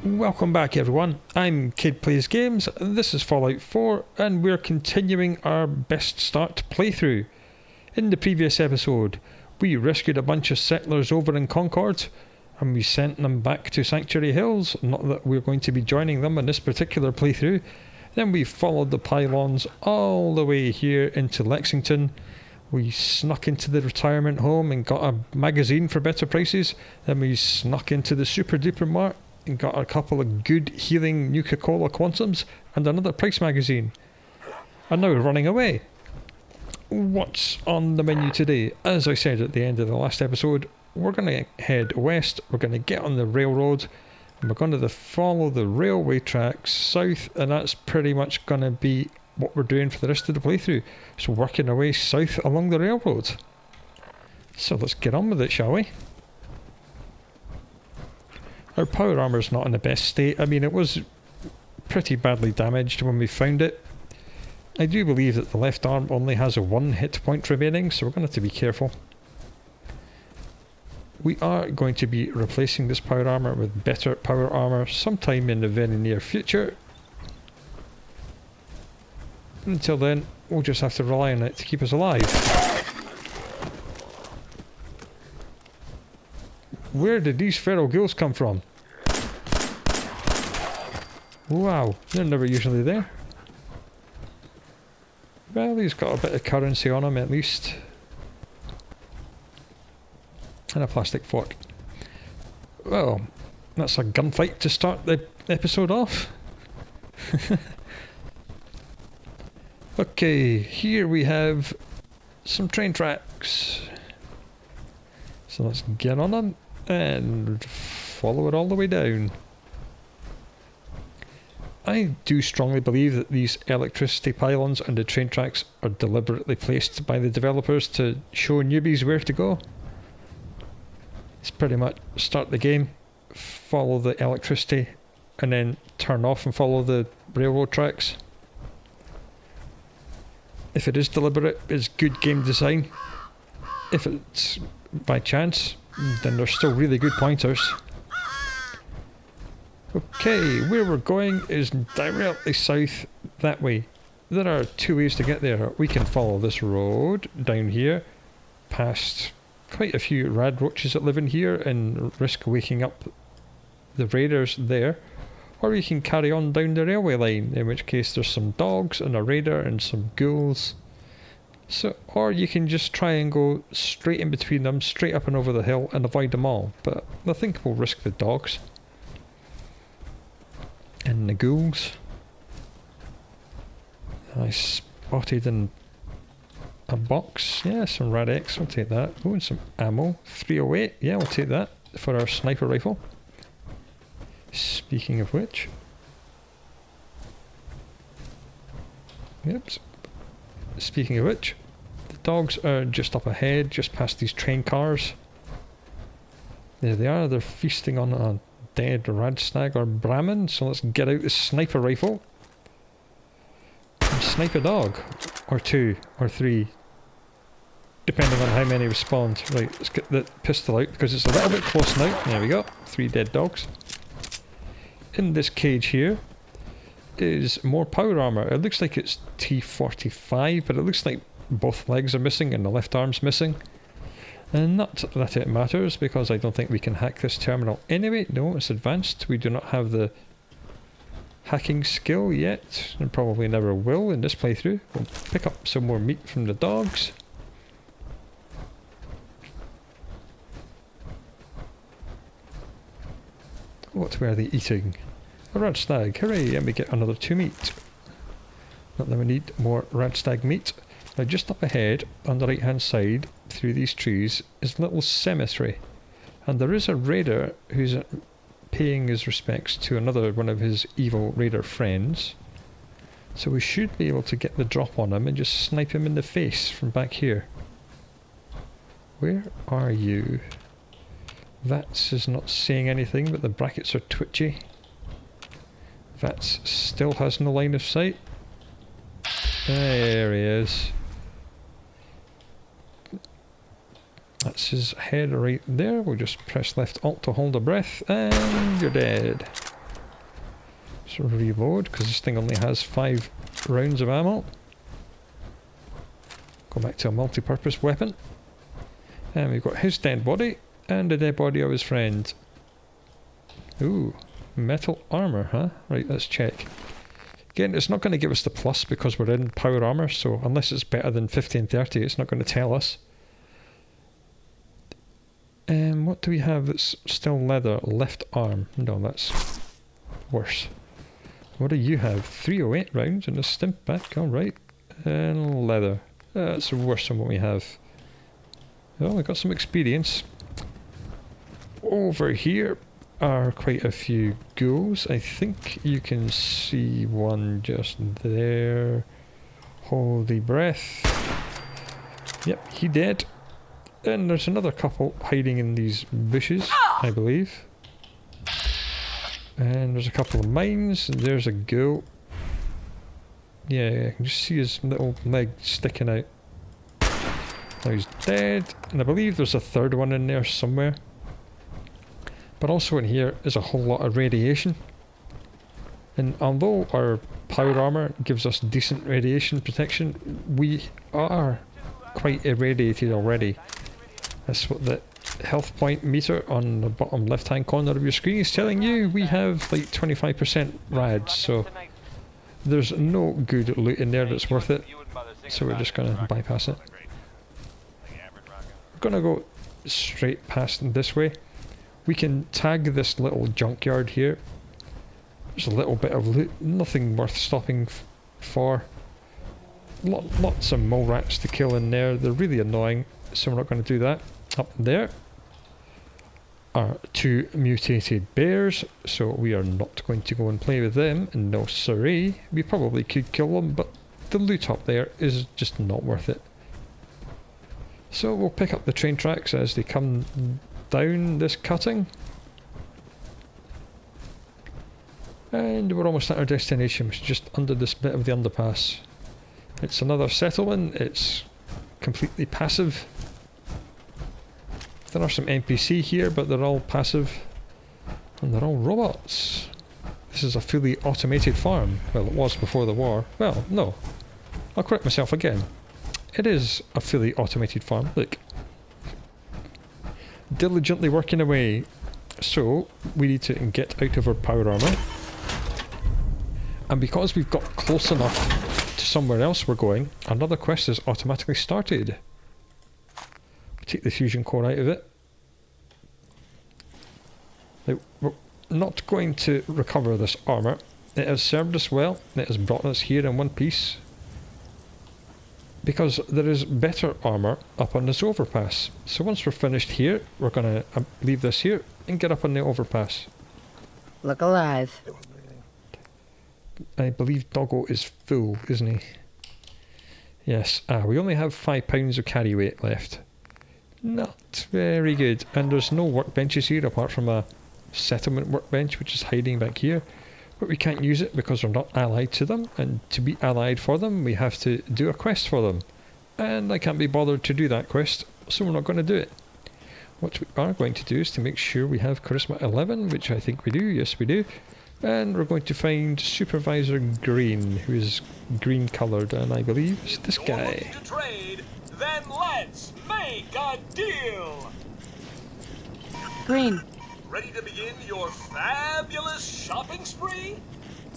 Welcome back everyone, I'm Kid Plays Games, this is Fallout 4 and we're continuing our best start playthrough. In the previous episode, we rescued a bunch of settlers over in Concord and we sent them back to Sanctuary Hills, not that we're going to be joining them in this particular playthrough. Then we followed the pylons all the way here into Lexington. We snuck into the retirement home and got a magazine for better prices. Then we snuck into the Super Duper Mart and got a couple of good healing Nuka-Cola Quantums and another price magazine. And now we're running away. What's on the menu today? As I said at the end of the last episode, we're going to head west, we're going to get on the railroad, and we're going to follow the railway tracks south, and that's pretty much going to be what we're doing for the rest of the playthrough. So working our way south along the railroad. So let's get on with it, shall we? Our power armour's not in the best state. I mean, it was pretty badly damaged when we found it. I do believe that the left arm only has a 1 hit point remaining, so we're going to have to be careful. We are going to be replacing this power armour with better power armour sometime in the very near future. Until then, we'll just have to rely on it to keep us alive. Where did these feral ghouls come from? Wow, they're never usually there. Well, he's got a bit of currency on him at least. And a plastic fork. Well, that's a gunfight to start the episode off. Okay, here we have some train tracks. So let's get on them and follow it all the way down. I do strongly believe that these electricity pylons and the train tracks are deliberately placed by the developers to show newbies where to go. It's pretty much start the game, follow the electricity, and then turn off and follow the railroad tracks. If it is deliberate, it's good game design. If it's by chance, then they're still really good pointers. Okay, where we're going is directly south that way. There are 2 ways to get there. We can follow this road down here, past quite a few rad roaches that live in here and risk waking up the raiders there. Or we can carry on down the railway line, in which case there's some dogs and a raider and some ghouls. So, or you can just try and go straight in between them, straight up and over the hill and avoid them all. But I think we'll risk the dogs. And the ghouls. I spotted in a box. Yeah, some Rad X, we'll take that. Oh, and some ammo. 308, yeah, we'll take that for our sniper rifle. Speaking of which. Yep. Speaking of which, the dogs are just up ahead, just past these train cars. There they are, they're feasting on a dead rad stag or Brahmin, so let's get out the sniper rifle and snipe a dog, or 2, or 3, depending on how many respond. Right, let's get the pistol out because it's a little bit close now. There we go, 3 dead dogs. In this cage here is more power armour. It looks like it's T45, but it looks like both legs are missing and the left arm's missing. And not that it matters, because I don't think we can hack this terminal anyway. No, it's advanced. We do not have the hacking skill yet, and probably never will in this playthrough. We'll pick up some more meat from the dogs. What were they eating? A rad stag, hooray, and we get another 2 meat. Not that we need more rad stag meat. Now just up ahead, on the right hand side, through these trees, is a little cemetery. And there is a raider who's paying his respects to another one of his evil raider friends. So we should be able to get the drop on him and just snipe him in the face from back here. Where are you? Vats is not saying anything, but the brackets are twitchy. Vats still has no line of sight. There he is. That's his head right there. We'll just press left alt to hold a breath and you're dead. Let's reload, because this thing only has 5 rounds of ammo. Go back to a multi-purpose weapon. And we've got his dead body, and the dead body of his friend. Ooh, metal armour, huh? Right, let's check. Again, it's not going to give us the plus because we're in power armour, so unless it's better than 50 and 30, it's not going to tell us. What do we have that's still leather? Left arm. No, that's worse. What do you have? 308 rounds and a stimp back, alright. And leather. That's worse than what we have. Well, we got some experience. Over here are quite a few ghouls. I think you can see one just there. Holy breath. Yep, he dead. And there's another couple hiding in these bushes, I believe. And there's a couple of mines, and there's a ghoul. Yeah, I can just see his little leg sticking out. Now he's dead, and I believe there's a third one in there somewhere. But also in here is a whole lot of radiation. And although our power armour gives us decent radiation protection, we are quite irradiated already. That's what the health point meter on the bottom left hand corner of your screen is telling you. We have like 25% rad, so there's no good loot in there that's worth it. So we're just going to bypass it. We're going to go straight past this way. We can tag this little junkyard here. There's a little bit of loot, nothing worth stopping for. Lots of mole rats to kill in there, they're really annoying, so we're not going to do that. Up there are 2 mutated bears, so we are not going to go and play with them. No siree, we probably could kill them, but the loot up there is just not worth it. So we'll pick up the train tracks as they come down this cutting. And we're almost at our destination, which is just under this bit of the underpass. It's another settlement, it's completely passive. There are some NPC here, but they're all passive. And they're all robots. This is a fully automated farm. Well, it was before the war. Well, no. I'll correct myself again. It is a fully automated farm. Look. Diligently working away. So, we need to get out of our power armour. And because we've got close enough to somewhere else we're going, another quest is automatically started. Take the fusion core out of it. Now, we're not going to recover this armour. It has served us well. It has brought us here in one piece. Because there is better armour up on this overpass. So once we're finished here, we're going to leave this here and get up on the overpass. Look alive. I believe Doggo is full, isn't he? Yes. We only have 5 pounds of carry weight left. Not very good. And there's no workbenches here apart from a settlement workbench which is hiding back here. But we can't use it because we're not allied to them. And to be allied for them, we have to do a quest for them. And I can't be bothered to do that quest, so we're not going to do it. What we are going to do is to make sure we have Charisma 11, which I think we do. Yes, we do. And we're going to find Supervisor Green, who is green coloured, and I believe it's this guy. To trade, then let's make a deal. Green. Ready to begin your fabulous shopping spree?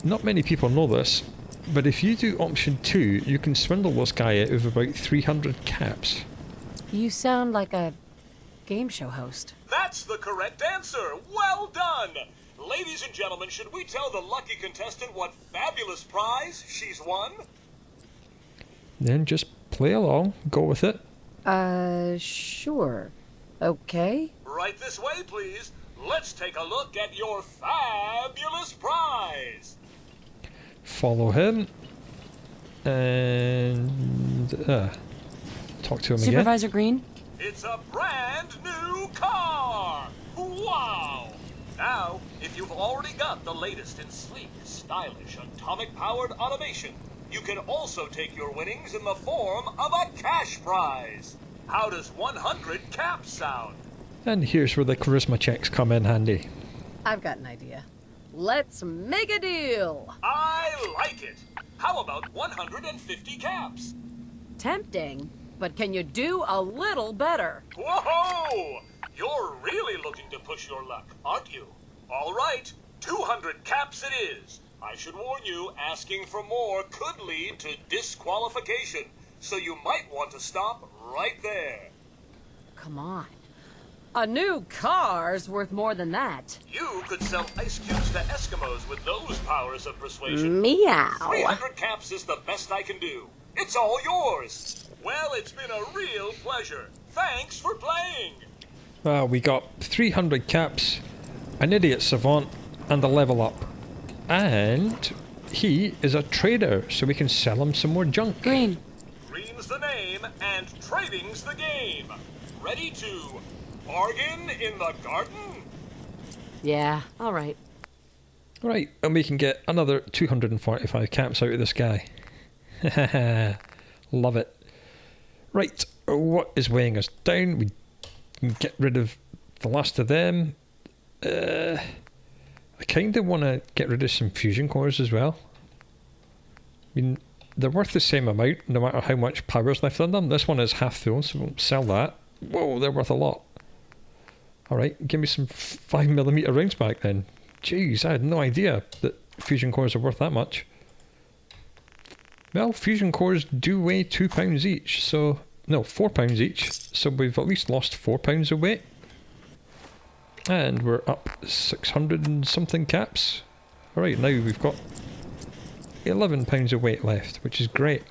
Not many people know this, but if you do option 2, you can swindle this guy out of about 300 caps. You sound like a game show host. That's the correct answer. Well done. Ladies and gentlemen, should we tell the lucky contestant what fabulous prize she's won? Then just play along, go with it. Sure. Okay. Right this way, please. Let's take a look at your fabulous prize. Follow him. And talk to him Supervisor Green? It's a brand new car. Wow. Now, if you've already got the latest in sleek, stylish, atomic-powered automation, you can also take your winnings in the form of a cash prize. How does 100 caps sound? again. And here's where the charisma checks come in handy. I've got an idea. Let's make a deal. I like it. How about 150 caps? Tempting, but can you do a little better? Whoa! You're really looking to push your luck, aren't you? All right, 200 caps it is. I should warn you, asking for more could lead to disqualification, so you might want to stop right there. Come on. A new car's worth more than that. You could sell ice cubes to Eskimos with those powers of persuasion. Meow. 300 caps is the best I can do. It's all yours. Well, it's been a real pleasure. Thanks for playing. Well, we got 300 caps, an idiot savant, and a level up. And he is a trader, so we can sell him some more junk. Green. Green's the name, and trading's the game. Ready to bargain in the garden? Yeah, all right. Right, and we can get another 245 caps out of this guy. Love it. Right, what is weighing us down? We can get rid of the last of them. I kind of want to get rid of some fusion cores as well. I mean, they're worth the same amount no matter how much power's left in them. This one is half full, so we'll sell that. Whoa, they're worth a lot. Alright, give me some 5mm rounds back then. Jeez, I had no idea that fusion cores are worth that much. Well, fusion cores do weigh £2 each, so... No, £4 each, so we've at least lost £4 of weight. And we're up 600 and something caps. Alright, now we've got £11 of weight left, which is great.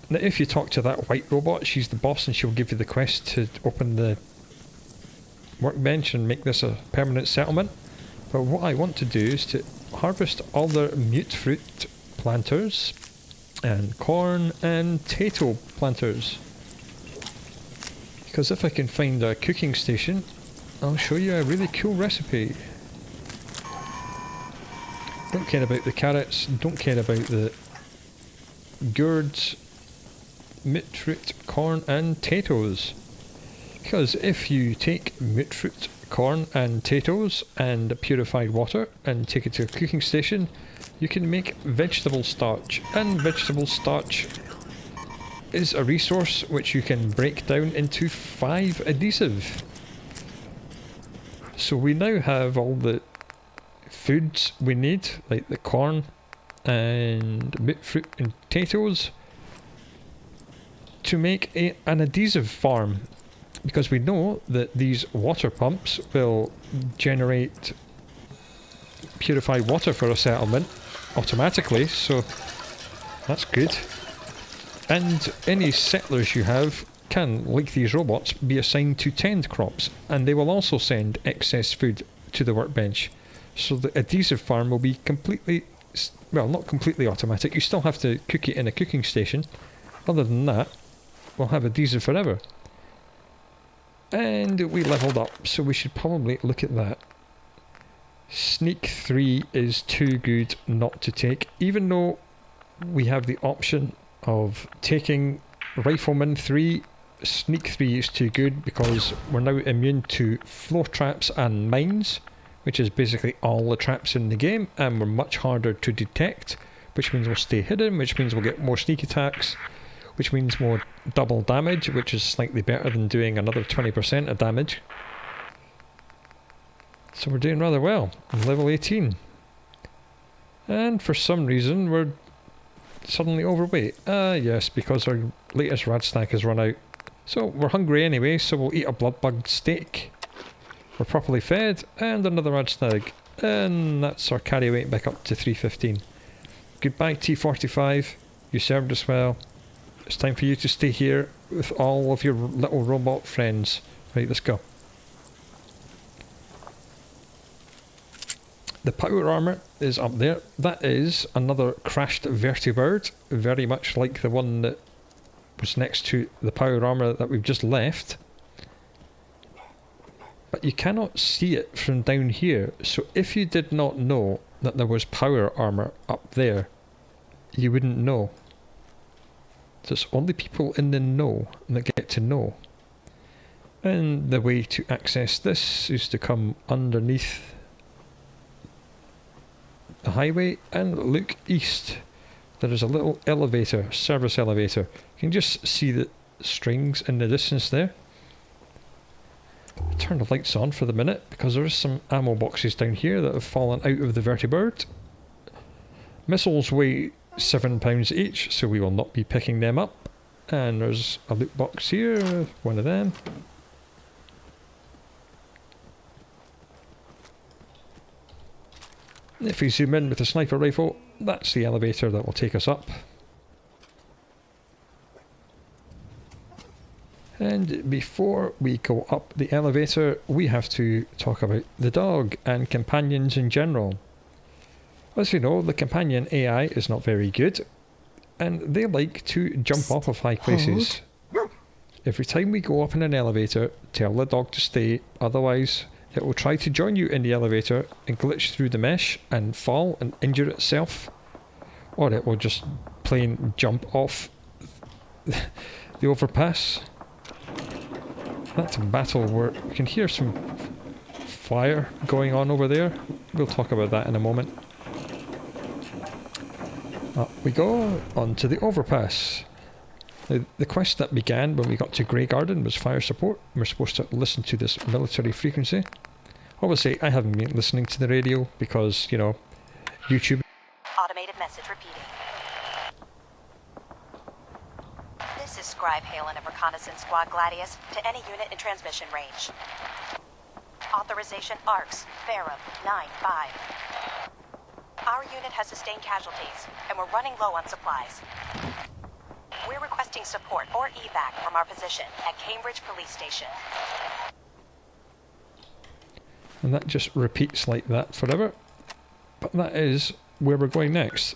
Now if you talk to that white robot, she's the boss and she'll give you the quest to open the workbench and make this a permanent settlement. But what I want to do is to harvest all their mute fruit planters and corn and potato planters. Because if I can find a cooking station, I'll show you a really cool recipe. Don't care about the carrots, don't care about the gourds, mute fruit, corn and potatoes. Because if you take mute fruit, corn and potatoes and purified water and take it to a cooking station, you can make vegetable starch. And vegetable starch is a resource which you can break down into 5 adhesive. So we now have all the foods we need, like the corn and mute fruit and potatoes, to make an adhesive farm. Because we know that these water pumps will generate purified water for a settlement automatically, so that's good. And any settlers you have can, like these robots, be assigned to tend crops, and they will also send excess food to the workbench. So the adhesive farm will be completely, well, not completely automatic, you still have to cook it in a cooking station. Other than that, we'll have adhesive forever. And we leveled up, so we should probably look at that. Sneak 3 is too good not to take, even though we have the option of taking Rifleman 3. Sneak 3 is too good because we're now immune to floor traps and mines, which is basically all the traps in the game, and we're much harder to detect, which means we'll stay hidden, which means we'll get more sneak attacks, which means more double damage, which is slightly better than doing another 20% of damage. So we're doing rather well, level 18. And for some reason we're suddenly overweight. Yes, because our latest rad snack has run out. So we're hungry anyway, so we'll eat a blood bug steak. We're properly fed, and another rad snack. And that's our carry weight back up to 315. Goodbye T45, you served us well. It's time for you to stay here with all of your little robot friends. Right, let's go. The power armour is up there. That is another crashed vertibird, very much like the one that was next to the power armour that we've just left. But you cannot see it from down here, so if you did not know that there was power armour up there, you wouldn't know. So it's only people in the know that get to know. And the way to access this is to come underneath the highway and look east. There is a little elevator, service elevator. You can just see the strings in the distance there. Turn the lights on for the minute because there is some ammo boxes down here that have fallen out of the vertibird. Missiles weigh £7 each, so we will not be picking them up. And there's a loot box here, one of them. If we zoom in with a sniper rifle, that's the elevator that will take us up. And before we go up the elevator, we have to talk about the dog and companions in general. As you know, the companion AI is not very good, and they like to jump off of high places. Every time we go up in an elevator, tell the dog to stay, otherwise it will try to join you in the elevator and glitch through the mesh and fall and injure itself, or it will just plain jump off the overpass. That's a battle where we can hear some fire going on over there. We'll talk about that in a moment. Up we go, onto the overpass. The quest that began when we got to Graygarden was fire support. We're supposed to listen to this military frequency. Obviously, I haven't been listening to the radio because, you know, YouTube. Automated message repeating. This is Scribe Halen of Reconnaissance Squad Gladius to any unit in transmission range. Authorization ARCS, Ferrum, 9-5. Our unit has sustained casualties, and we're running low on supplies. We're requesting support or evac from our position at Cambridge Police Station. And that just repeats like that forever. But that is where we're going next.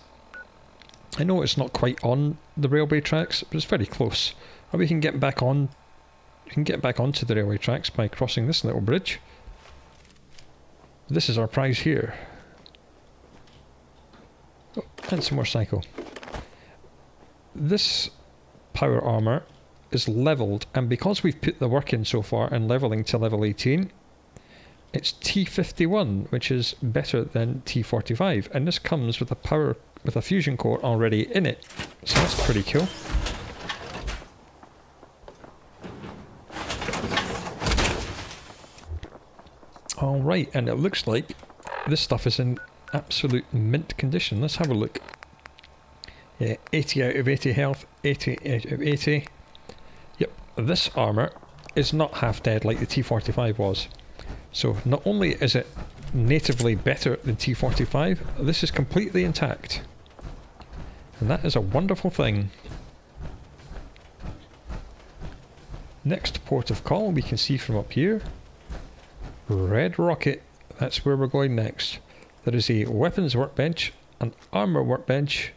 I know it's not quite on the railway tracks, but it's very close. And we can get back on. We can get back onto the railway tracks by crossing this little bridge. This is our prize here. Oh, and some more cycle. This power armour is levelled, and because we've put the work in so far and levelling to level 18, it's T51, which is better than T45, and this comes with a fusion core already in it, so that's pretty cool. Alright, and it looks like this stuff is in absolute mint condition. Let's have a look. Yeah, 80 out of 80 health, 80 out of 80. Yep, this armour is not half dead like the T45 was. So not only is it natively better than T45, this is completely intact. And that is a wonderful thing. Next port of call we can see from up here. Red Rocket, that's where we're going next. There is a weapons workbench, an armour workbench,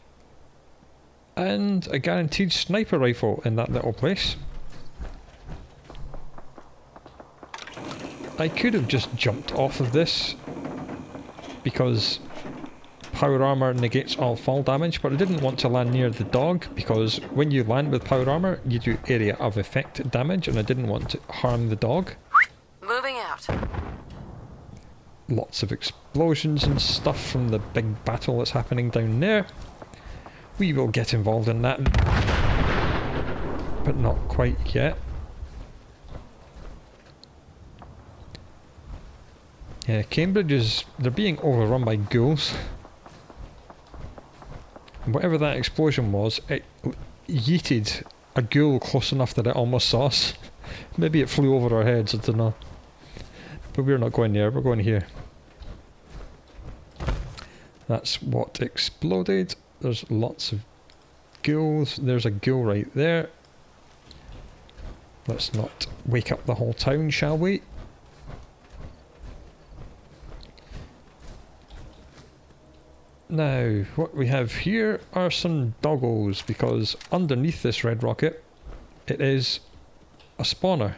and a guaranteed sniper rifle in that little place. I could have just jumped off of this because power armour negates all fall damage, but I didn't want to land near the dog because when you land with power armour you do area of effect damage, and I didn't want to harm the dog. Moving out. Lots of explosions and stuff from the big battle that's happening down there. We will get involved in that, but not quite yet. Yeah, Cambridge is... they're being overrun by ghouls. Whatever that explosion was, it yeeted a ghoul close enough that it almost saw us. Maybe it flew over our heads, I don't know. But we're not going there, we're going here. That's what exploded. There's lots of ghouls. There's a ghoul right there. Let's not wake up the whole town, shall we? Now, what we have here are some doggos, because underneath this red rocket, it is a spawner.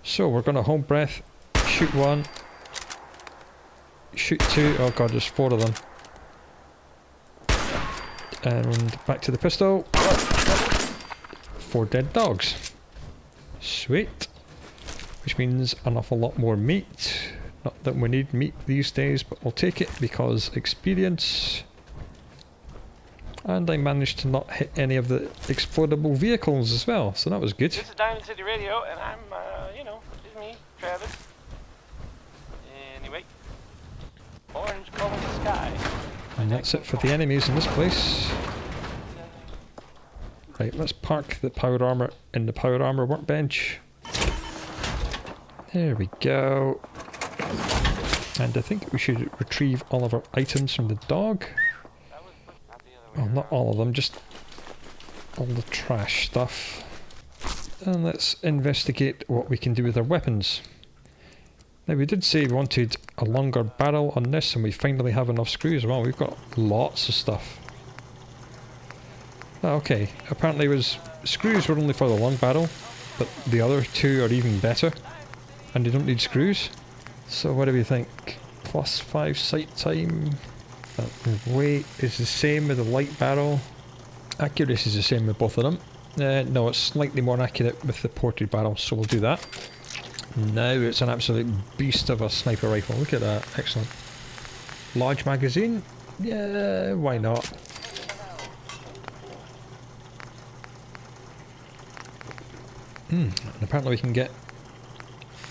So we're going to hold breath, shoot one, shoot two, oh god, there's 4 of them. And back to the pistol. 4 dead dogs. Sweet. Which means an awful lot more meat. Not that we need meat these days, but we'll take it because experience. And I managed to not hit any of the explodable vehicles as well, so that was good. This is Diamond City Radio, and I'm, you know, it's me, Travis. Anyway, orange glowing sky. And that's it for the enemies in this place. Right, let's park the power armour in the power armour workbench. There we go. And I think we should retrieve all of our items from the dog. Well, not all of them, just all the trash stuff. And let's investigate what we can do with our weapons. Now we did say we wanted a longer barrel on this, and we finally have enough screws. Well, we've got lots of stuff. Oh, okay, apparently screws were only for the long barrel, but the other two are even better, and they don't need screws. So what do we think? +5 sight time. Weight is the same with the light barrel. Accuracy is the same with both of them. No, it's slightly more accurate with the ported barrel, so we'll do that. Now it's an absolute beast of a sniper rifle. Look at that, excellent. Large magazine? Yeah, why not? And apparently we can get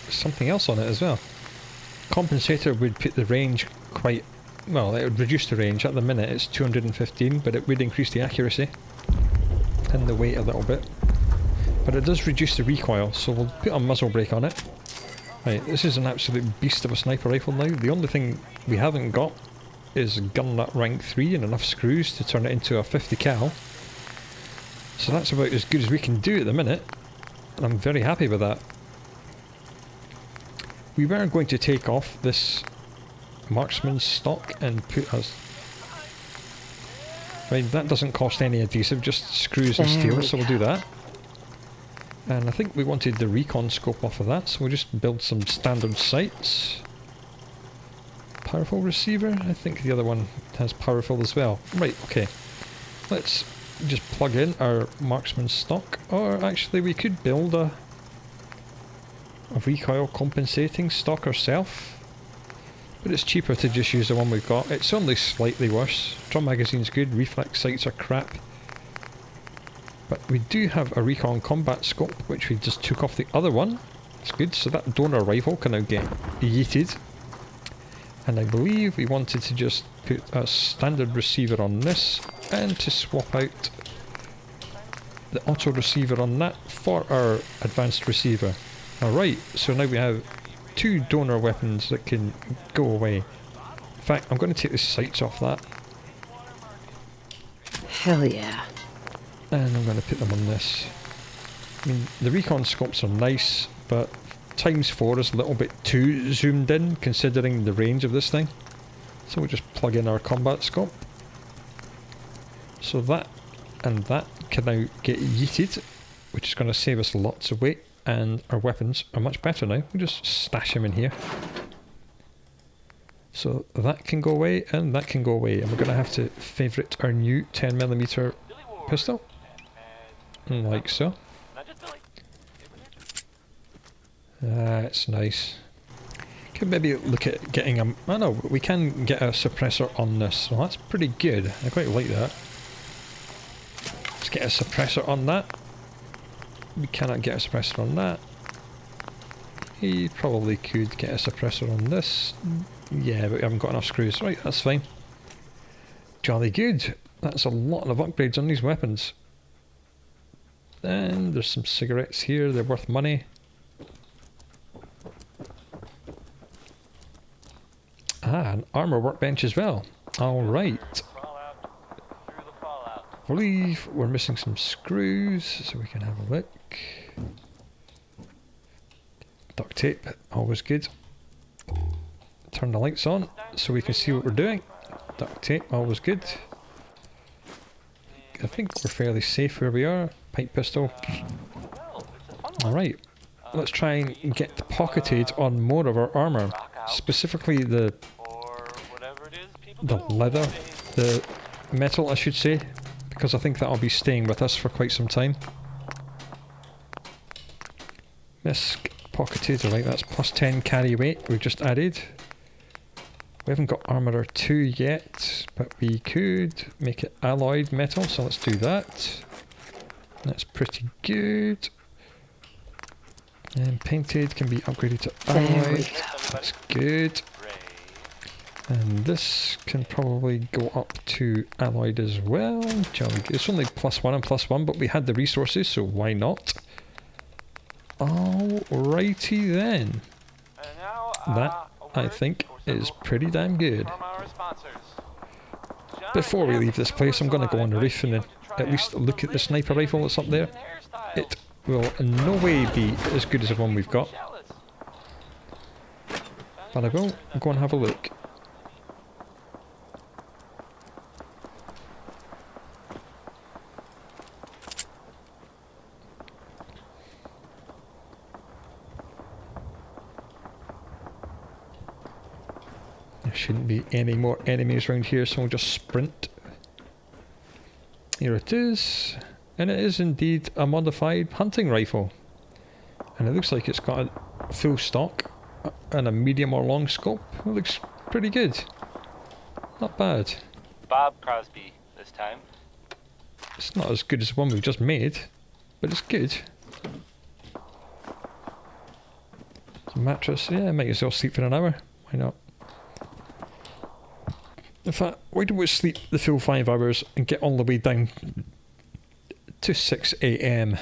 something else on it as well. Compensator would put the range quite... well, it would reduce the range. At the minute it's 215, but it would increase the accuracy and the weight a little bit. But it does reduce the recoil, so we'll put a muzzle brake on it. Right, this is an absolute beast of a sniper rifle now. The only thing we haven't got is gun nut rank 3 and enough screws to turn it into a 50 cal. So that's about as good as we can do at the minute. And I'm very happy with that. We were going to take off this marksman's stock and put us... right, that doesn't cost any adhesive, just screws and steel, so we'll do that. And I think we wanted the recon scope off of that, so we'll just build some standard sights. Powerful receiver? I think the other one has powerful as well. Right, okay. Let's just plug in our marksman's stock, or actually we could build a recoil compensating stock ourselves. But it's cheaper to just use the one we've got. It's only slightly worse. Drum magazine's good, reflex sights are crap. But we do have a recon combat scope, which we just took off the other one. It's good, so that donor rifle can now get yeeted. And I believe we wanted to just put a standard receiver on this, and to swap out the auto receiver on that for our advanced receiver. Alright, so now we have 2 donor weapons that can go away. In fact, I'm going to take the sights off that. Hell yeah. And I'm going to put them on this. I mean, the recon scopes are nice, but ×4 is a little bit too zoomed in considering the range of this thing. So we'll just plug in our combat scope. So that and that can now get yeeted, which is going to save us lots of weight. And our weapons are much better now. We'll just stash them in here. So that can go away and that can go away. And we're going to have to favourite our new 10mm pistol. Like so. That's nice. Could maybe look at getting a... oh no, we can get a suppressor on this. Well, that's pretty good. I quite like that. Let's get a suppressor on that. We cannot get a suppressor on that. You probably could get a suppressor on this. Yeah, but we haven't got enough screws. Right, that's fine. Jolly good. That's a lot of upgrades on these weapons. And there's some cigarettes here. They're worth money. Ah, an armour workbench as well. Alright. I believe we're missing some screws, so we can have a look. Duct tape, always good. Turn the lights on so we can see what we're doing. Duct tape, always good. I think we're fairly safe where we are. Pipe pistol. Alright, let's try and get pocketed on more of our armour. Specifically the leather, the metal I should say, because I think that'll be staying with us for quite some time. Misc pocketed. Right, that's plus 10 carry weight we've just added. We haven't got armourer 2 yet, but we could make it alloyed metal, so let's do that. That's pretty good. And painted can be upgraded to alloyed. That's good. And this can probably go up to alloyed as well. It's only +1 and +1, but we had the resources, so why not? Alrighty then. That, I think, is pretty damn good. Before we leave this place, I'm going to go on the roof and at least look at the sniper rifle that's up there. It will in no way be as good as the one we've got, but I will go and have a look. There shouldn't be any more enemies around here, so we'll just sprint. Here it is. And it is indeed a modified hunting rifle. And it looks like it's got a full stock and a medium or long scope. It looks pretty good. Not bad. Bob Crosby this time. It's not as good as the one we've just made, but it's good. It's a mattress. Yeah, I might as well sleep for an hour. Why not? In fact, why don't we sleep the full 5 hours and get all the way down to 6 AM.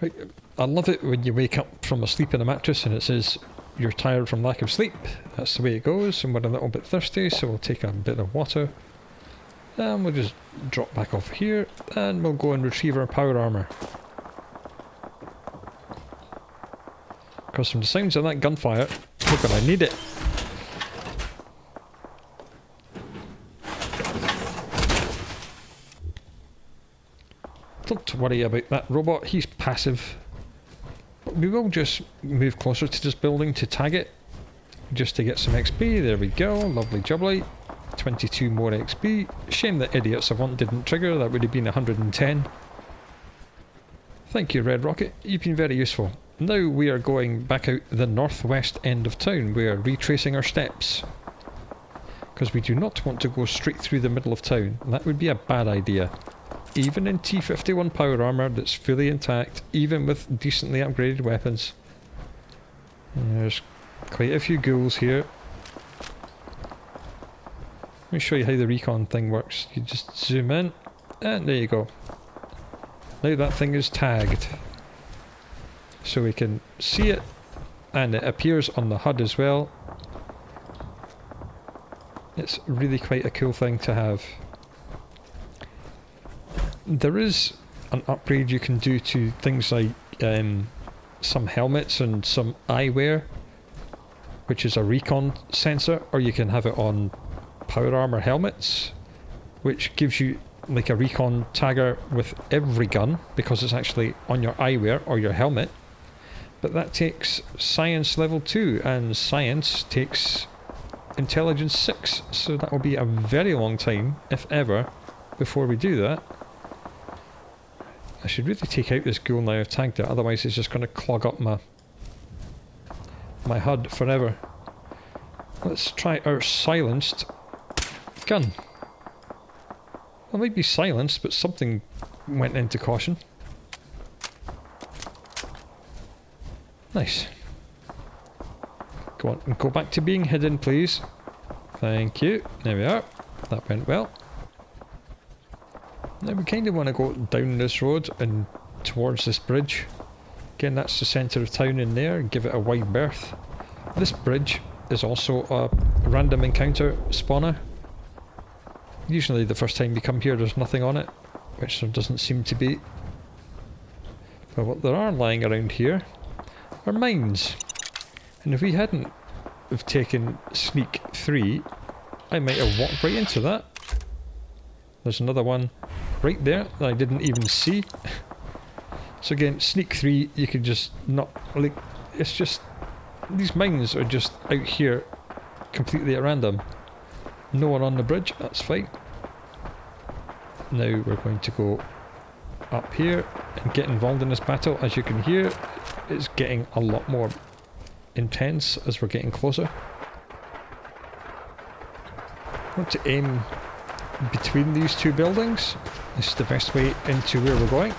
Right, I love it when you wake up from a sleep in a mattress and it says you're tired from lack of sleep. That's the way it goes, and we're a little bit thirsty, so we'll take a bit of water. And we'll just drop back off here, and we'll go and retrieve our power armour. Because from the sounds of that gunfire, we're going to need it. Don't worry about that robot, he's passive. But we will just move closer to this building to tag it, just to get some XP. There we go, lovely jubbly. 22 more XP. Shame that Idiots of Want didn't trigger, that would have been 110. Thank you, Red Rocket, you've been very useful. Now we are going back out the northwest end of town. We are retracing our steps, because we do not want to go straight through the middle of town. That would be a bad idea. Even in T-51 power armour that's fully intact, even with decently upgraded weapons. There's quite a few ghouls here. Let me show you how the recon thing works. You just zoom in, and there you go. Now that thing is tagged. So we can see it, and it appears on the HUD as well. It's really quite a cool thing to have. There is an upgrade you can do to things like some helmets and some eyewear, which is a recon sensor, or you can have it on power armor helmets, which gives you like a recon tagger with every gun, because it's actually on your eyewear or your helmet. But that takes science level 2, and science takes intelligence 6, so that will be a very long time, if ever, before we do that. I should really take out this ghoul now I've tagged it, otherwise it's just going to clog up my HUD forever. Let's try our silenced gun. It might be silenced, but something went into caution. Nice. Go on, and go back to being hidden, please. Thank you. There we are. That went well. Now we kind of want to go down this road and towards this bridge. Again, that's the centre of town in there. Give it a wide berth. This bridge is also a random encounter spawner. Usually the first time you come here there's nothing on it, which there doesn't seem to be. But what there are lying around here are mines. And if we hadn't have taken sneak 3, I might have walked right into that. There's another one right there that I didn't even see. So again, sneak 3, you could just not, like, it's just, these mines are just out here completely at random. No one on the bridge, that's fine. Now we're going to go up here and get involved in this battle. As you can hear, it's getting a lot more intense as we're getting closer. I want to aim between these two buildings. This is the best way into where we're going.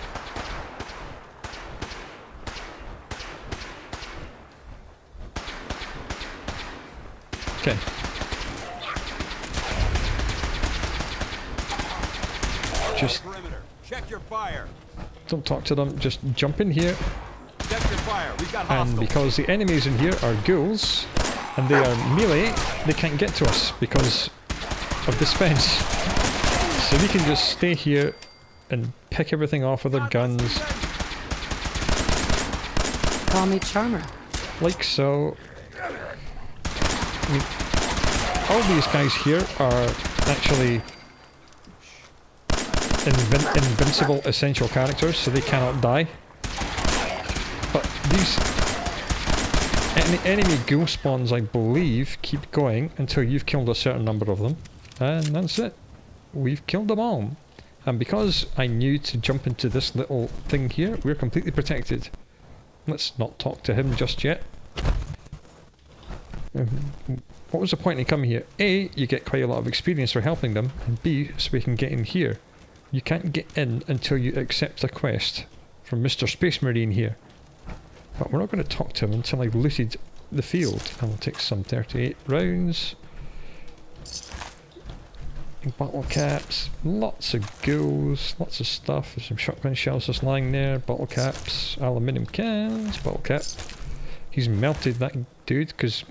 Okay. Just check your fire. Don't talk to them, just jump in here. Check your fire. We've got And hostiles. because the enemies in here are ghouls, and they are melee, they can't get to us because of this fence. So we can just stay here and pick everything off with our guns, Call me Charmer. like so. I mean, all these guys here are actually invincible essential characters, so they cannot die. But these enemy ghoul spawns, I believe, keep going until you've killed a certain number of them. And that's it. We've killed them all. And because I knew to jump into this little thing here, we're completely protected. Let's not talk to him just yet. What was the point in coming here? A, you get quite a lot of experience for helping them, and B, so we can get in here. You can't get in until you accept a quest from Mr. Space Marine here. But we're not going to talk to him until I've looted the field. And we'll take some 38 rounds. Bottle caps, lots of ghouls, lots of stuff. There's some shotgun shells just lying there, bottle caps, aluminium cans, bottle cap. He's melted that dude because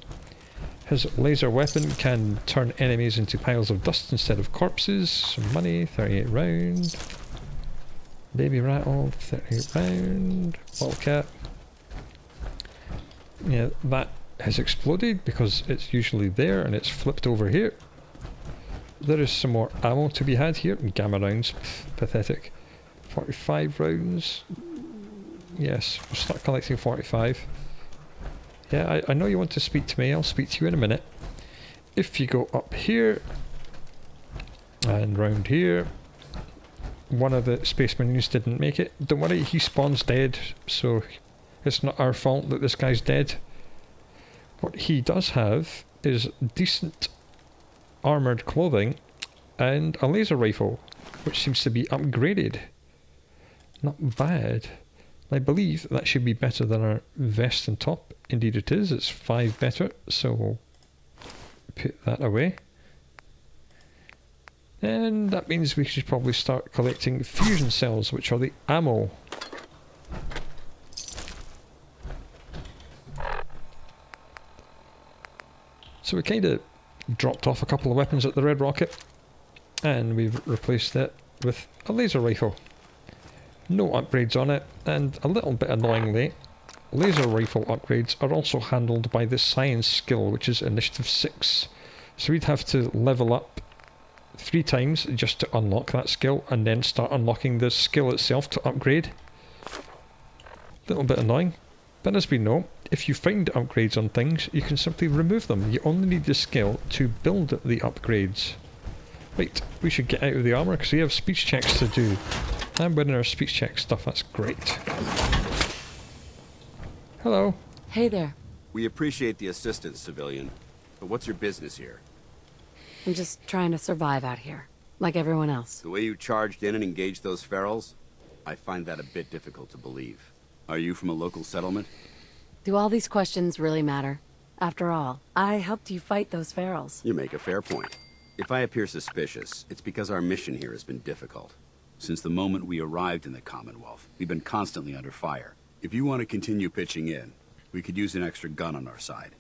his laser weapon can turn enemies into piles of dust instead of corpses. Some money, 38 round. Baby rattle, 38 round. Bottle cap. Yeah, that has exploded because it's usually there and it's flipped over here. There is some more ammo to be had here. Gamma rounds, pathetic. 45 rounds. Yes, we'll start collecting 45. Yeah, I know you want to speak to me. I'll speak to you in a minute. If you go up here and round here, one of the Space Marines didn't make it. Don't worry, he spawns dead, so it's not our fault that this guy's dead. What he does have is decent armoured clothing and a laser rifle, which seems to be upgraded. Not bad. I believe that should be better than our vest and top. Indeed it is. It's 5 better, so we'll put that away. And that means we should probably start collecting fusion cells, which are the ammo. So we kind of dropped off a couple of weapons at the Red Rocket, and we've replaced it with a laser rifle. No upgrades on it, and a little bit annoyingly, laser rifle upgrades are also handled by the science skill, which is initiative 6. So we'd have to level up 3 times just to unlock that skill, and then start unlocking the skill itself to upgrade. Little bit annoying, but as we know, if you find upgrades on things, you can simply remove them. You only need the skill to build the upgrades. Right, we should get out of the armour because we have speech checks to do. I'm wearing our speech check stuff, that's great. Hello. Hey there. We appreciate the assistance, civilian. But what's your business here? I'm just trying to survive out here, like everyone else. The way you charged in and engaged those ferals? I find that a bit difficult to believe. Are you from a local settlement? Do all these questions really matter? After all, I helped you fight those ferals. You make a fair point. If I appear suspicious, it's because our mission here has been difficult. Since the moment we arrived in the Commonwealth, we've been constantly under fire. If you want to continue pitching in, we could use an extra gun on our side.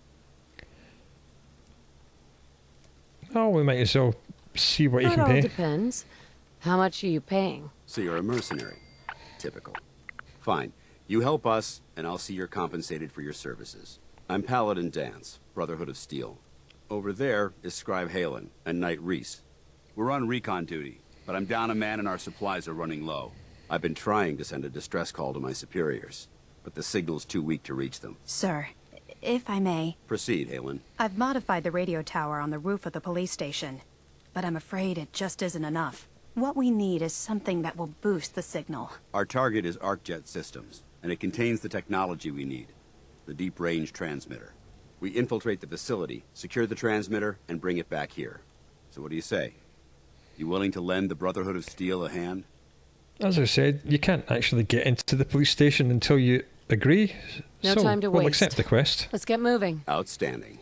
Oh, we might as well see what you It can all pay. depends. How much are you paying? So you're a mercenary. Typical. Fine. You help us, and I'll see you're compensated for your services. I'm Paladin Dance, Brotherhood of Steel. Over there is Scribe Halen and Knight Reese. We're on recon duty, but I'm down a man and our supplies are running low. I've been trying to send a distress call to my superiors, but the signal's too weak to reach them. Sir, if I may, Proceed, Halen. I've modified the radio tower on the roof of the police station, but I'm afraid it just isn't enough. What we need is something that will boost the signal. Our target is ArcJet Systems, and it contains the technology we need. The deep-range transmitter. We infiltrate the facility, secure the transmitter, and bring it back here. So what do you say? You willing to lend the Brotherhood of Steel a hand? As I said, you can't actually get into the police station until you agree. No so time to we'll waste. accept the quest. Let's get moving. Outstanding.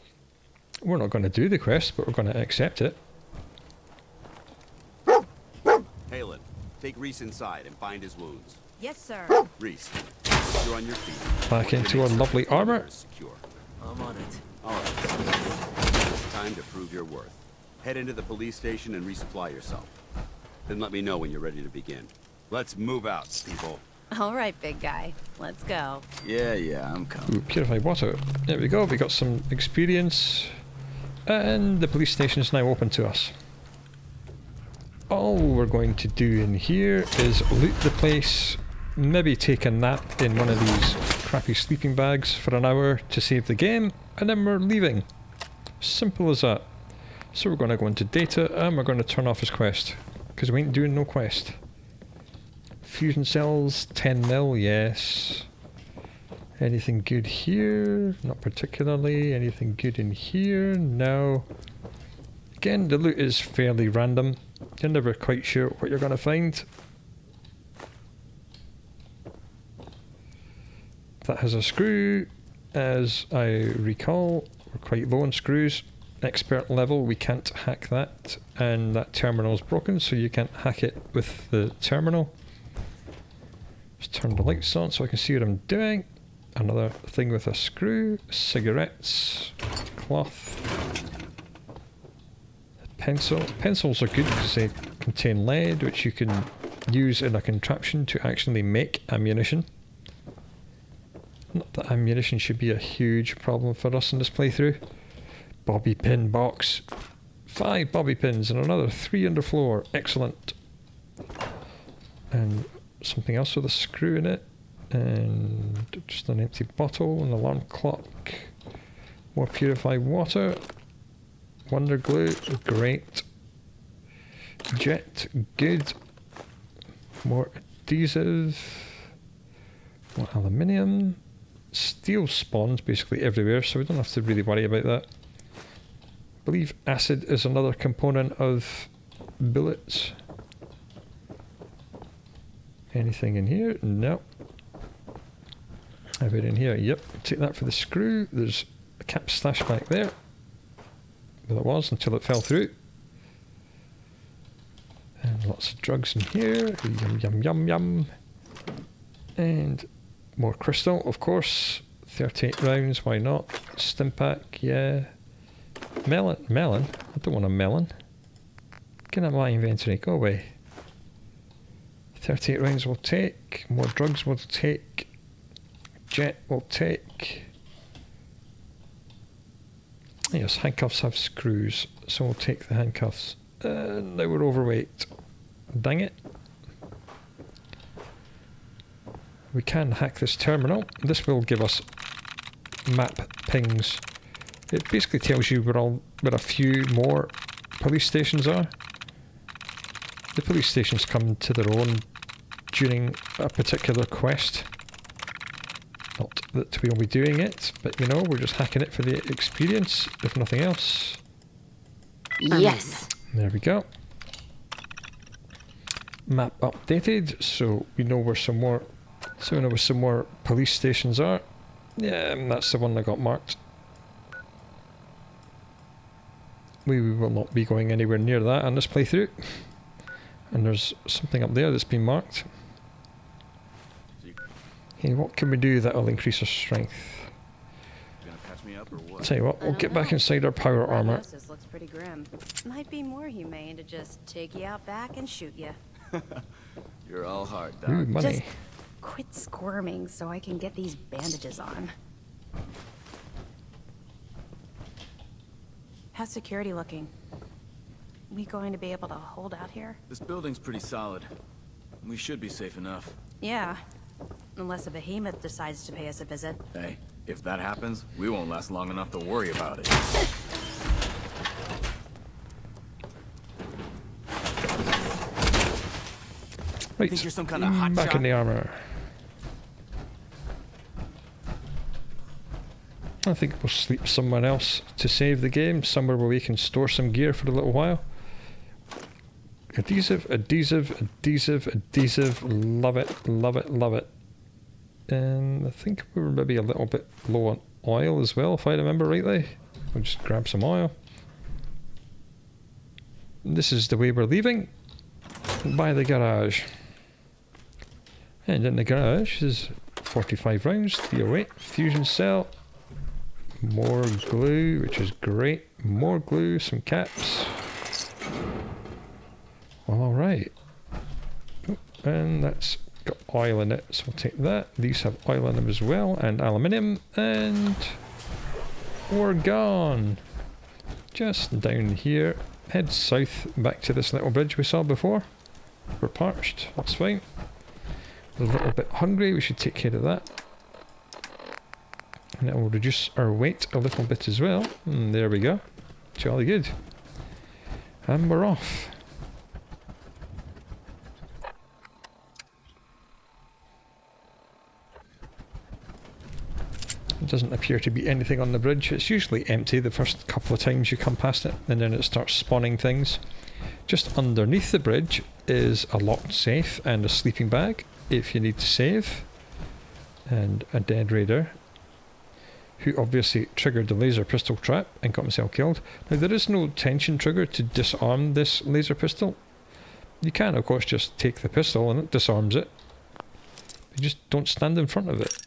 We're not going to do the quest, but we're going to accept it. Halen, take Reese inside and bind his wounds. Yes, sir. Reese, you're on your feet. Back into our lovely armour. Secure. I'm on it. All right. Time to prove your worth. Head into the police station and resupply yourself. Then let me know when you're ready to begin. Let's move out, people. All right, big guy. Let's go. Yeah, I'm coming. Ooh, purified water. There we go. We got some experience. And the police station is now open to us. All we're going to do in here is loot the place, maybe take a nap in one of these crappy sleeping bags for an hour to save the game, and then we're leaving. Simple as that. So we're going to go into data and we're going to turn off his quest, because we ain't doing no quest. Fusion cells, 10 mil, yes. Anything good here? Not particularly. Anything good in here? No. Again, the loot is fairly random. You're never quite sure what you're going to find. That has a screw. As I recall, we're quite low on screws. Expert level, we can't hack that. And that terminal is broken, so you can't hack it with the terminal. Just turn the lights on so I can see what I'm doing. Another thing with a screw. Cigarettes. Cloth. Pencil. Pencils are good because they contain lead, which you can use in a contraption to actually make ammunition. Not that ammunition should be a huge problem for us in this playthrough. Bobby pin box. 5 bobby pins and another 3 on the floor. Excellent. And something else with a screw in it. And just an empty bottle, an alarm clock. More purified water. Wonder glue, great. Jet, good. More adhesive. More aluminium. Steel spawns basically everywhere, so we don't have to really worry about that. I believe acid is another component of bullets. Anything in here? No. Have it in here? Yep. Take that for the screw. There's a cap stash back there. Well, it was until it fell through. And lots of drugs in here. Yum, yum, yum, yum. And more crystal, of course. 38 rounds, why not? Stimpack, yeah. Melon? Melon? I don't want a melon. Get out of my inventory, go away. 38 rounds we'll take. More drugs we'll take. Jet we'll take. Yes, handcuffs have screws, so we'll take the handcuffs. Now we're overweight. Dang it. We can hack this terminal. This will give us map pings. It basically tells you where a few more police stations are. The police stations come to their own during a particular quest. Not that we'll be doing it, but you know, we're just hacking it for the experience, if nothing else. Yes. There we go. Map updated, so we know where some more. So we know where some more police stations are. Yeah, that's the one that got marked. We will not be going anywhere near that on this playthrough. And there's something up there that's been marked. Okay, what can we do that'll increase our strength? You gonna patch me up or what? Tell you what, we'll get back inside our power armour. Prognosis looks pretty grim. Might be more humane to just take you out back and shoot you. You're all heart, Doc. Ooh, money. Just quit squirming so I can get these bandages on. How's security looking? We going to be able to hold out here? This building's pretty solid. We should be safe enough. Yeah. Unless a behemoth decides to pay us a visit. Hey, if that happens, we won't last long enough to worry about it. Right, Think you're some kind of hot back shot? in the armour. I think we'll sleep somewhere else to save the game, somewhere where we can store some gear for a little while. Adhesive, adhesive, adhesive, adhesive. Love it, love it, love it. And I think we were maybe a little bit low on oil as well, if I remember rightly. We'll just grab some oil. This is the way we're leaving. By the garage. And in the garage is 45 rounds, 308, fusion cell. More glue, which is great. More glue, some caps. Alright. And that's got oil in it, so we'll take that. These have oil in them as well, and aluminium, and we're gone. Just down here. Head south back to this little bridge we saw before. We're parched, that's fine. We're a little bit hungry, we should take care of that. And it will reduce our weight a little bit as well. And there we go. Jolly good. And we're off. It doesn't appear to be anything on the bridge. It's usually empty the first couple of times you come past it, and then it starts spawning things. Just underneath the bridge is a locked safe and a sleeping bag if you need to save. And a dead raider, who obviously triggered the laser pistol trap and got himself killed. Now there is no tension trigger to disarm this laser pistol. You can of course just take the pistol and it disarms it. You just don't stand in front of it.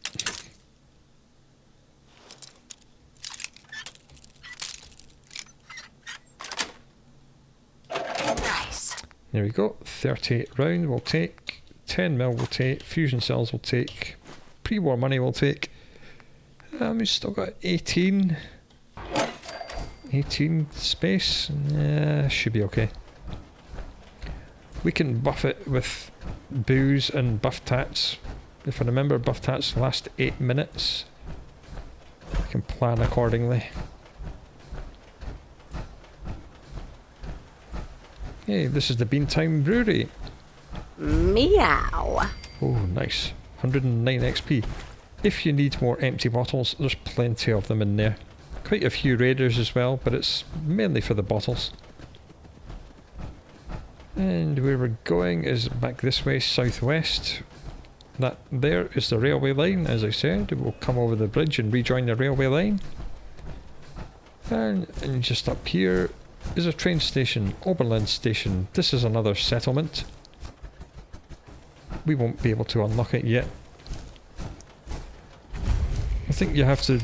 Nice. There we go, 38 round we'll take, 10mm we'll take, fusion cells we'll take, pre-war money we'll take. We've still got 18 space. Yeah, should be okay. We can buff it with booze and buff tats. If I remember, buff tats last 8 minutes. I can plan accordingly. Hey, this is the Beantime Brewery. Meow. Oh, nice. 109 XP. If you need more empty bottles, there's plenty of them in there. Quite a few raiders as well, but it's mainly for the bottles. And where we're going is back this way, southwest. That there is the railway line, as I said. We'll come over the bridge and rejoin the railway line. And just up here is a train station, Oberland Station. This is another settlement. We won't be able to unlock it yet. I think you have to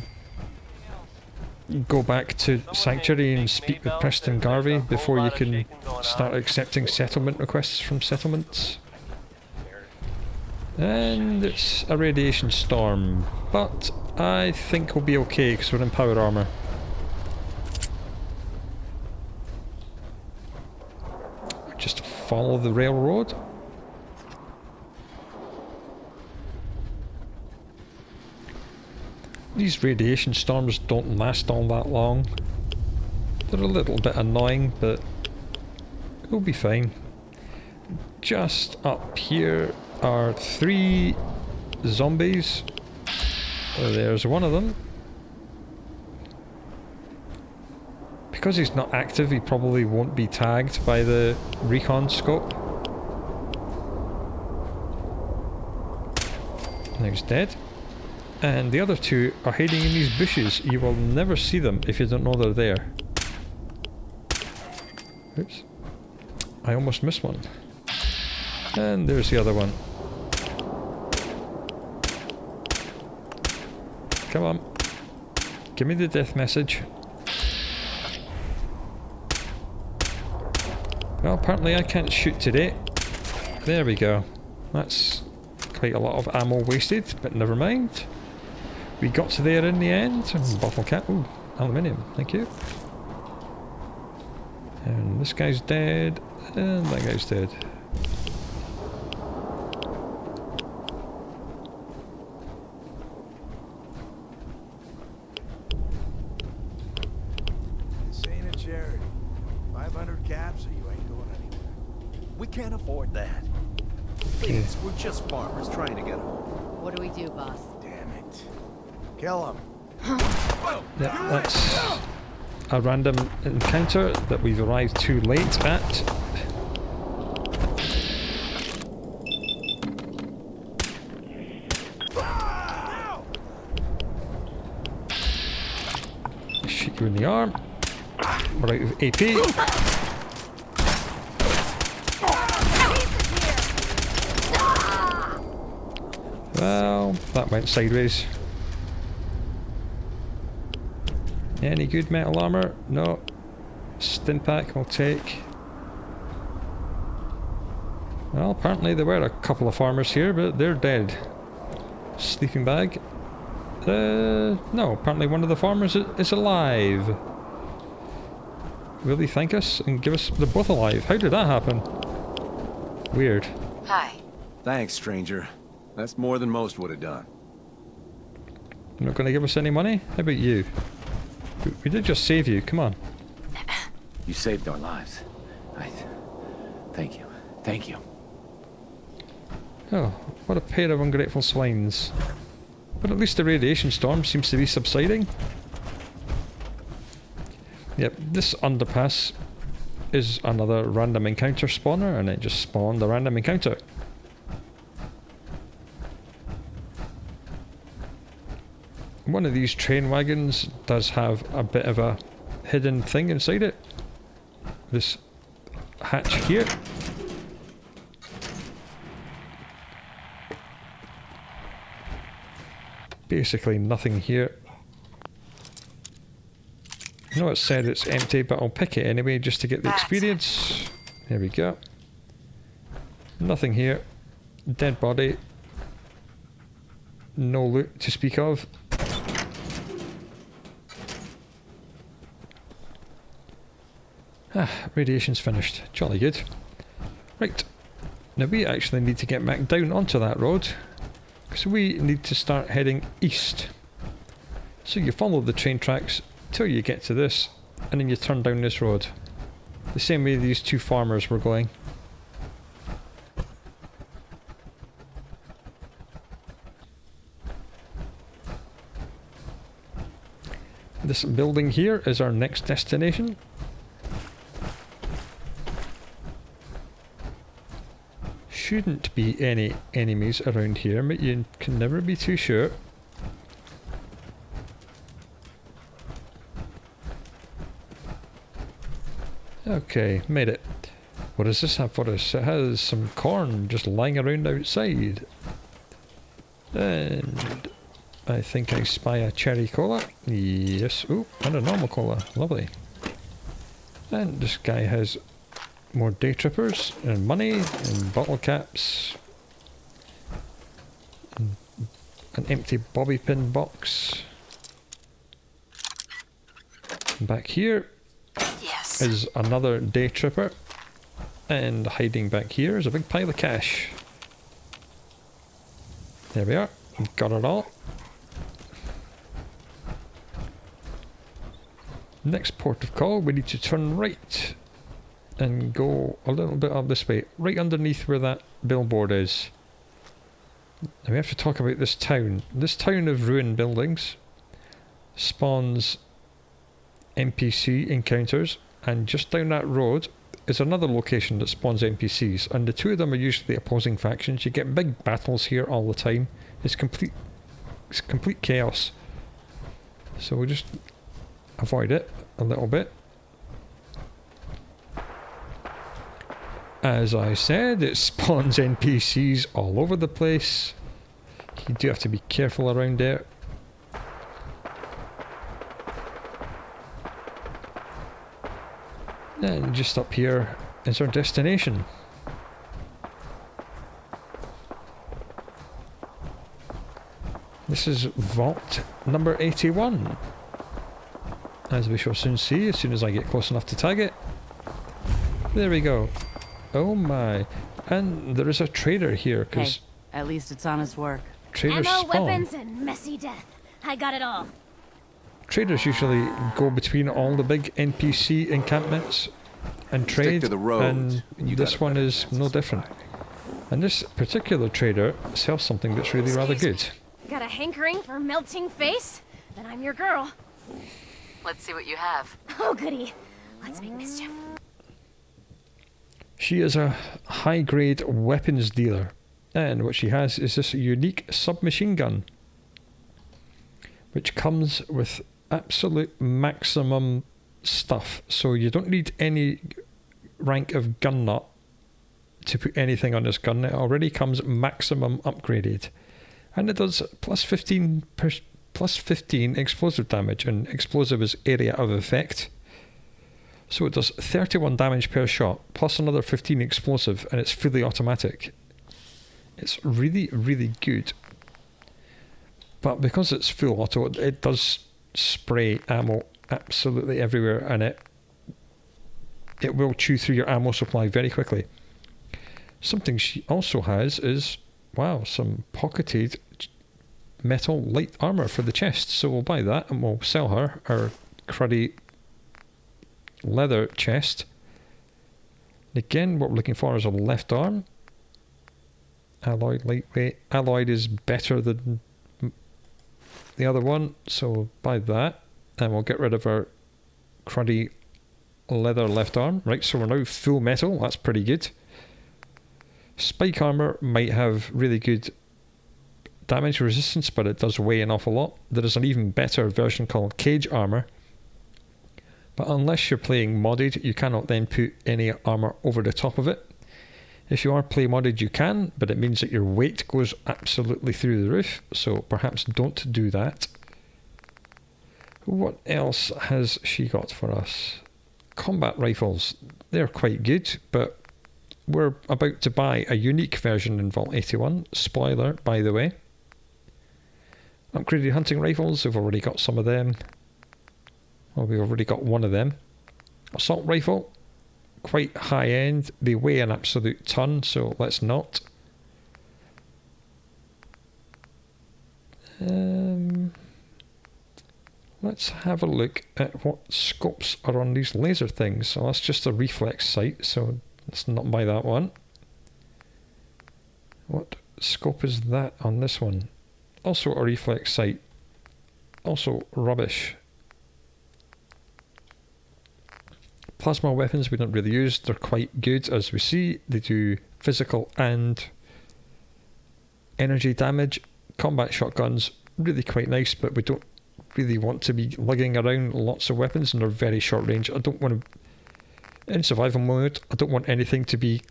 go back to Sanctuary and speak with Preston Garvey before you can start accepting settlement requests from settlements. And it's a radiation storm, but I think we'll be okay because we're in power armour. Just follow the railroad. These radiation storms don't last all that long. They're a little bit annoying, but we'll be fine. Just up here are 3 zombies. There's one of them. Because he's not active, he probably won't be tagged by the recon scope. Now he's dead. And the other 2 are hiding in these bushes. You will never see them if you don't know they're there. Oops. I almost missed one. And there's the other one. Come on. Give me the death message. Well, apparently I can't shoot today. There we go. That's quite a lot of ammo wasted, but never mind. We got to there in the end. Bottle cap. Ooh, aluminium. Thank you. And this guy's dead. And that guy's dead. Insane and charity. 500 caps or you ain't going anywhere. We can't afford that. Please, we're just farmers trying to get them. What do we do, boss? Damn it. Kill them. Yeah, that's a random encounter that we've arrived too late at. Shoot you in the arm. We're out of AP. Well, that went sideways. Any good metal armour? No. Stimpack will take. Well, apparently there were a couple of farmers here, but they're dead. Sleeping bag. No, apparently one of the farmers is alive. Will he thank us and give us... They're both alive. How did that happen? Weird. Hi. Thanks, stranger. That's more than most would have done. You're not going to give us any money? How about you? We did just save you, come on. You saved our lives. Thank you. Thank you. Oh, what a pair of ungrateful swines. But at least the radiation storm seems to be subsiding. Yep, this underpass is another random encounter spawner, and it just spawned a random encounter. One of these train wagons does have a bit of a hidden thing inside it. This hatch here. Basically nothing here. I know it said it's empty, but I'll pick it anyway just to get the experience. There we go. Nothing here. Dead body. No loot to speak of. Ah, radiation's finished. Jolly good. Right. Now we actually need to get back down onto that road, because we need to start heading east. So you follow the train tracks till you get to this, and then you turn down this road. The same way these two farmers were going. This building here is our next destination. Shouldn't be any enemies around here, but you can never be too sure. Okay, made it. What does this have for us? It has some corn just lying around outside. And I think I spy a cherry cola. Yes. Ooh, and a normal cola. Lovely. And this guy has more day trippers and money and bottle caps. And an empty bobby pin box. And back here is another day tripper, and hiding back here is a big pile of cash. There we are, we've got it all. Next port of call, we need to turn right and go a little bit up this way, right underneath where that billboard is. Now we have to talk about this town. This town of ruined buildings spawns NPC encounters, and just down that road is another location that spawns NPCs, and the two of them are usually opposing factions. You get big battles here all the time. It's complete chaos. So we'll just avoid it a little bit. As I said, it spawns NPCs all over the place. You do have to be careful around there. And just up here is our destination. This is vault number 81. As we shall soon see, as soon as I get close enough to tag it. There we go. Oh my. And there is a trader here, because... Hey, at least it's honest work. Traders ammo, spawn. weapons, and messy death. I got it all. Traders usually go between all the big NPC encampments and trade, to the road, and this one is no different. And this particular trader sells something that's really rather good. Got a hankering for melting face? Then I'm your girl. Let's see what you have. Oh, goody. Let's make mischief. She is a high-grade weapons dealer, and what she has is this unique submachine gun, which comes with absolute maximum stuff. So you don't need any rank of gun nut to put anything on this gun. It already comes maximum upgraded, and it does plus 15 explosive damage, and explosive is area of effect. So it does 31 damage per shot, plus another 15 explosive, and it's fully automatic. It's really, really good. But because it's full auto, it does spray ammo absolutely everywhere, and it will chew through your ammo supply very quickly. Something she also has is, wow, some pocketed metal light armour for the chest. So we'll buy that, and we'll sell her our cruddy leather chest. Again, what we're looking for is a left arm. Alloyed lightweight. Alloyed is better than the other one, so we'll buy that, and we'll get rid of our cruddy leather left arm. Right, so we're now full metal. That's pretty good. Spike armour might have really good damage resistance, but it does weigh an awful lot. There is an even better version called cage armour, but unless you're playing modded, you cannot then put any armour over the top of it. If you are play modded, you can, but it means that your weight goes absolutely through the roof, so perhaps don't do that. What else has she got for us? Combat rifles. They're quite good, but we're about to buy a unique version in Vault 81. Spoiler, by the way. Upgraded hunting rifles, we've already got some of them. Well, we've already got one of them. Assault rifle, quite high end. They weigh an absolute ton, so let's not. Let's have a look at what scopes are on these laser things. So that's just a reflex sight, so let's not buy that one. What scope is that on this one? Also a reflex sight. Also rubbish. Plasma weapons we don't really use. They're quite good, as we see. They do physical and energy damage. Combat shotguns, really quite nice, but we don't really want to be lugging around lots of weapons, and they're very short range. I don't want to, in survival mode, I don't want anything to be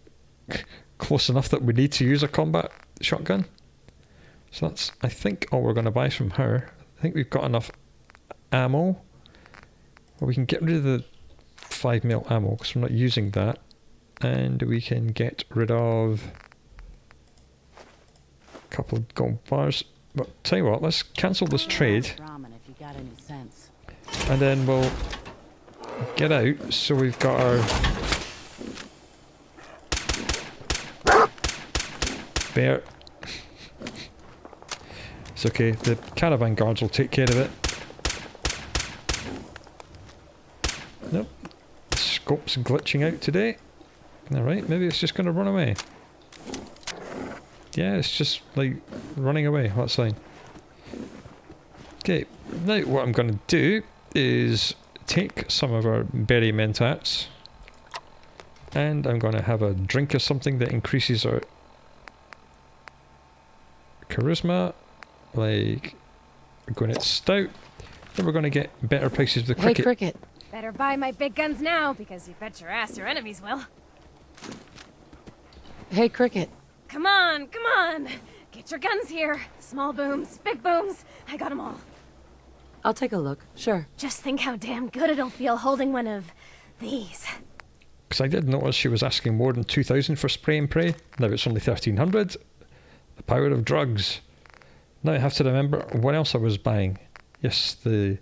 close enough that we need to use a combat shotgun. So that's, I think, all we're going to buy from her. I think we've got enough ammo. Well, we can get rid of the 5mm ammo because we're not using that, and we can get rid of a couple of gold bars. But tell you what, let's cancel this trade, and then we'll get out. So we've got our bear. It's okay, the caravan guards will take care of it. Nope. Scope's glitching out today. Alright, maybe it's just going to run away. Yeah, it's just like running away. That's fine. Okay, now what I'm going to do is take some of our berry mentats, and I'm going to have a drink of something that increases our charisma, like we're going to stout, then we're going to get better prices with the cricket. Hey, Cricket. Better buy my big guns now, because you bet your ass your enemies will. Hey, Cricket. Come on, come on! Get your guns here. Small booms, big booms, I got them all. I'll take a look, sure. Just think how damn good it'll feel holding one of these. Because I did notice she was asking more than 2,000 for spray and pray. Now it's only 1,300. The power of drugs. Now I have to remember what else I was buying. Yes, the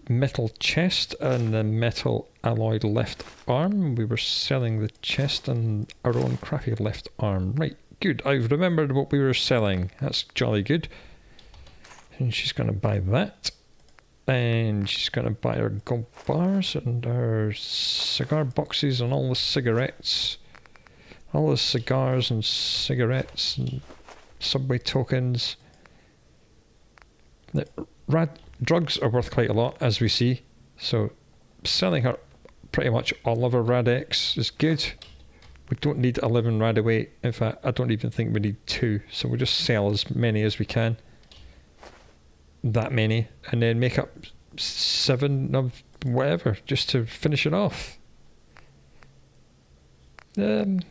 metal chest and the metal alloyed left arm. We were selling the chest and our own crappy left arm. Right, good. I've remembered what we were selling. That's jolly good. And she's going to buy that. And she's going to buy her gold bars and her cigar boxes and all the cigarettes. All the cigars and cigarettes and subway tokens. Drugs are worth quite a lot, as we see. So selling her pretty much all of her Rad-X is good. We don't need 11 Radaway. In fact, I don't even think we need 2. So we'll just sell as many as we can. That many. And then make up 7 of whatever, just to finish it off.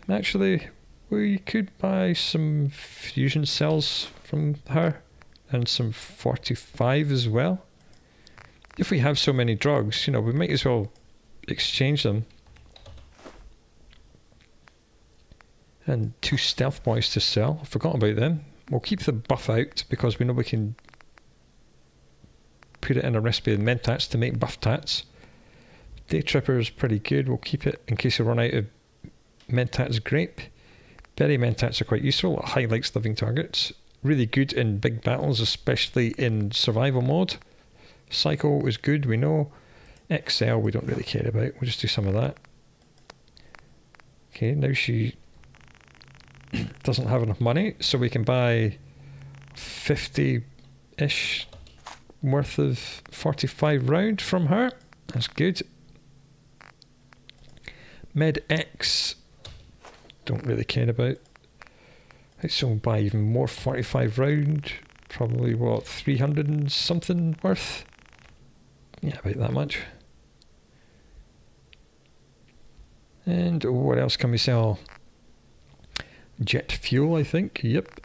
Actually, we could buy some fusion cells from her. And some 45 as well. If we have so many drugs, you know, we might as well exchange them. And 2 stealth boys to sell. I forgot about them. We'll keep the buff out because we know we can put it in a recipe of mentats to make buff tats. Day Tripper is pretty good. We'll keep it in case we run out of mentats grape. Berry mentats are quite useful. It highlights living targets. Really good in big battles, especially in survival mode. Psycho is good, we know. XL we don't really care about. We'll just do some of that. Okay, now she doesn't have enough money, so we can buy 50-ish worth of 45 round from her. That's good. Med X, don't really care about. So we'll buy even more 45 round. Probably what, 300 and something worth? Yeah, about that much. And what else can we sell? Jet fuel, I think. Yep.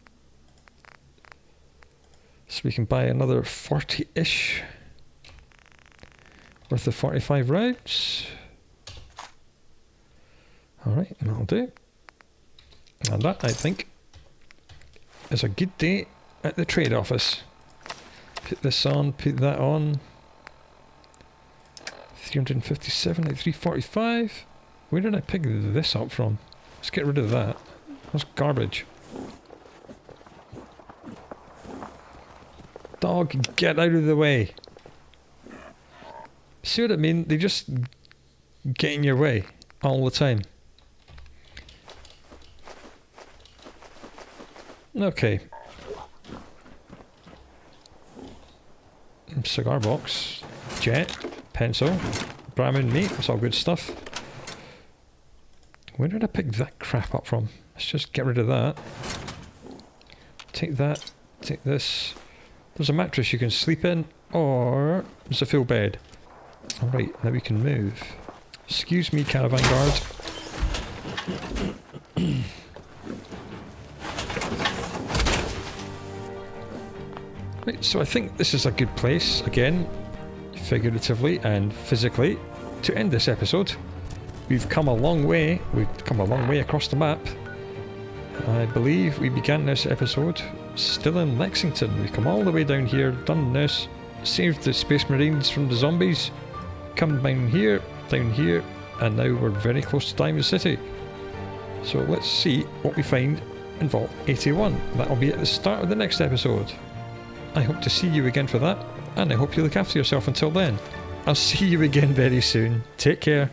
So we can buy another 40-ish worth of 45 rounds. Alright, that'll do. And that, I think, is a good day at the trade office. Put this on, put that on. 357 at 345. Where did I pick this up from? Let's get rid of that. That's garbage. Dog, get out of the way. See what I mean? They just get in your way all the time. Okay. Cigar box, jet, pencil, Brahmin meat, that's all good stuff. Where did I pick that crap up from? Let's just get rid of that. Take that, take this. There's a mattress you can sleep in, or there's a full bed. Alright, now we can move. Excuse me, caravan guard. Right, so I think this is a good place, again, figuratively and physically, to end this episode. We've come a long way across the map. I believe we began this episode still in Lexington. We've come all the way down here, done this, saved the Space Marines from the zombies, come down here, and now we're very close to Diamond City. So let's see what we find in Vault 81. That'll be at the start of the next episode. I hope to see you again for that, and I hope you look after yourself until then. I'll see you again very soon. Take care.